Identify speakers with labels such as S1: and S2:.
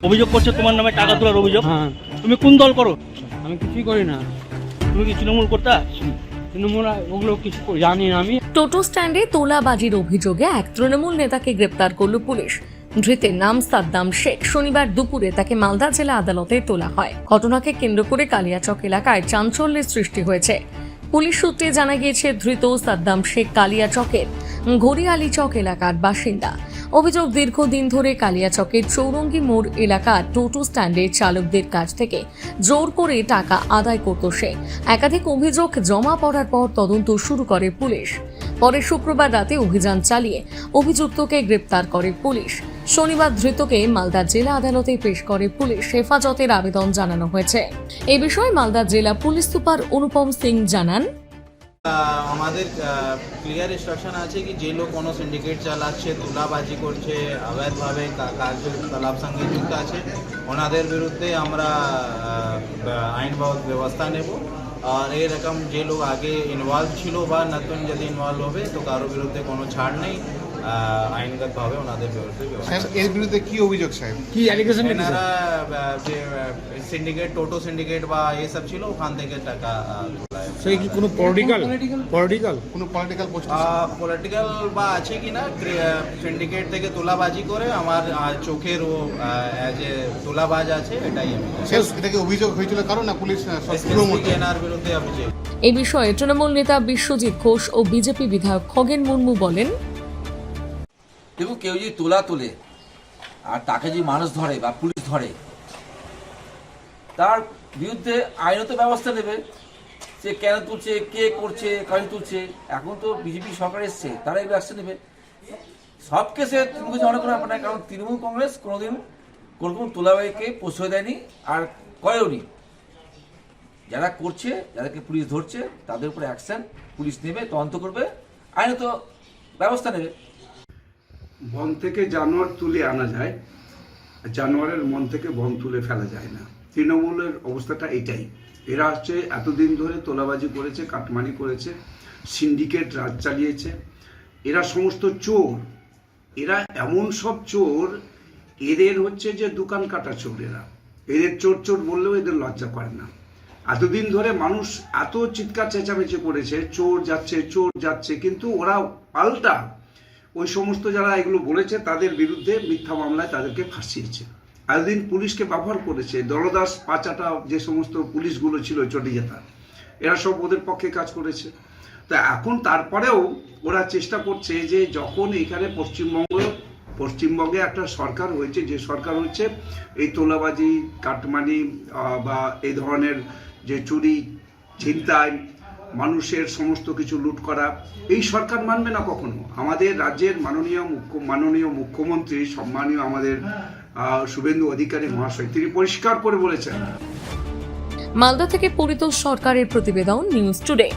S1: অভিযোগ করছে তোমার নামে টাকা তোলার অভিযোগ।
S2: হ্যাঁ,
S1: তুমি কোন দল করো?
S2: আমি কিছুই করি না।
S1: তুমি কি তৃণমূল করতা?
S2: তৃণমূল ওগুলো কিছু জানি না আমি।
S3: টোটো স্ট্যান্ডে তোলাবাজির অভিযোগে এক তৃণমূল নেতাকে গ্রেপ্তার করল পুলিশ। ধৃতের নাম সাদ্দাম শেখ। শনিবার দুপুরে তাকে মালদা জেলা আদালতে তোলা হয়। ঘটনাকে কেন্দ্র করে কালিয়াচক এলাকায় চাঞ্চল্যের সৃষ্টি হয়েছে। পুলিশ সূত্রে জানা গিয়েছে, ধৃত সাদ্দাম শেখ কালিয়াচকের ঘড়িয়ালিচক এলাকার বাসিন্দা। অভিযোগ, দীর্ঘদিন ধরে কালিয়াচকের চৌরঙ্গি মোড় এলাকার টোটো স্ট্যান্ডের চালকদের কাছ থেকে জোর করে টাকা আদায় করত সে। একাধিক অভিযোগ জমা পড়ার পর তদন্ত শুরু করে পুলিশ। পরে শুক্রবার রাতে অভিযান চালিয়ে অভিযুক্তকে গ্রেপ্তার করে পুলিশ। শনিবার ধৃতকে মালদা জেলা আদালতে পেশ করে পুলিশ। হেফাজতের আবেদন জানানো হয়েছে। এ বিষয়ে মালদা জেলা পুলিশ সুপার অনুপম সিং জানান,
S4: আমাদের ক্লিয়ার ইনস্ট্রাকশন আছে কি যে লোক কোনো সিন্ডিকেট চালাচ্ছে, তুলাবাজি করছে, অবৈধভাবে কার্যকলাপ সঙ্গে যুক্ত আছে, ওনাদের বিরুদ্ধে আমরা আইন ব্যবস্থা নেব। আর এরকম যে লোক আগে ইনভলভ ছিল বা নতুন যদি ইনভলভ হবে তো কারোর বিরুদ্ধে কোনো ছাড় নেই, আইনগতভাবে ওনাদের বিরুদ্ধে
S5: এর বিরুদ্ধে কি অভিযোগ সাহেব?
S2: কি অ্যালিগেশন?
S4: এনারা যে সিন্ডিকেট, টোটো সিন্ডিকেট বা এসব ছিল ওখান থেকে টাকা তোলায়।
S2: সেই কি কোনো পলিটিক্যাল
S5: কোনো পলিটিক্যাল পোস্ট?
S4: পলিটিক্যাল বা আছে কি না, সিন্ডিকেট থেকে তোলাবাজি করে আমার চোখের ও এজ এ তোলাবাজ আছে, এটাই আমি
S5: এটাকে অভিযোগ হয়েছিল কারণ না পুলিশ
S4: এনার বিরুদ্ধে অভিযোগ।
S3: এ বিষয়ে তৃণমূল নেতা বিশ্বজিৎ ঘোষ ও বিজেপি বিধায়ক খগেন মুর্মু বলেন,
S6: দেখুন, কেউ যদি তোলা তোলে আর তাকে যদি মানুষ ধরে বা পুলিশ ধরে, তার বিরুদ্ধে আইনত ব্যবস্থা নেবে। সে কেন তুলছে, কে করছে, কাজ তুলছে। এখন তো বিজেপি সরকার এসছে, তারা এই ব্যবস্থা নেবে। সব কেসে তৃণমূল মনে করা আপনার, কারণ তৃণমূল কংগ্রেস কোনোদিন কোনো তোলাবাইকে প্রশ্রয় দেয়নি আর করেওনি। যারা করছে, যাদেরকে পুলিশ ধরছে, তাদের উপরে অ্যাকশন পুলিশ নেবে, তদন্ত করবে, আইনত ব্যবস্থা নেবে।
S7: বন থেকে জানোয়ার তুলে আনা যায়, জানোয়ারের মন থেকে বন তুলে ফেলা যায় না। তৃণমূলের অবস্থাটা এটাই। এরা হচ্ছে এতদিন ধরে তোলাবাজি করেছে, কাটমানি করেছে, সিন্ডিকেট রাজ চালিয়েছে। এরা সমস্ত চোর। এরা এমন সব চোর, এদের হচ্ছে যে দোকান কাটা চোর। এদের চোর চোর বললেও এদের লজ্জা করে না। এতদিন ধরে মানুষ এত চিৎকার চেঁচামেচি করেছে, চোর যাচ্ছে চোর যাচ্ছে, কিন্তু ওরা পাল্টা ওই সমস্ত যারা এগুলো বলেছে তাদের বিরুদ্ধে মিথ্যা মামলায় তাদেরকে ফাঁসিয়েছে। এতদিন পুলিশকে ব্যবহার করেছে। দলদাস পাঁচাটা যে সমস্ত পুলিশগুলো ছিল চটিজেতা, এরা সব ওদের পক্ষে কাজ করেছে। তো এখন তারপরেও ওরা চেষ্টা করছে যে যখন এখানে পশ্চিমবঙ্গে একটা সরকার হয়েছে, যে সরকার হচ্ছে এই তোলাবাজি, কাটমানি বা এই ধরনের যে চুরি, ছিনতাই, মানুষের সমস্ত কিছু লুট করা, এই সরকার মানবে না কখনো। আমাদের রাজ্যের মাননীয় মুখ্যমন্ত্রী, সম্মানীয় আমাদের শুভেন্দু অধিকারী মহাশয়, তিনি পরিষ্কার করে বলেছেন।
S3: মালদা থেকে পরিতোষ সরকারের প্রতিবেদন, নিউজ টুডে।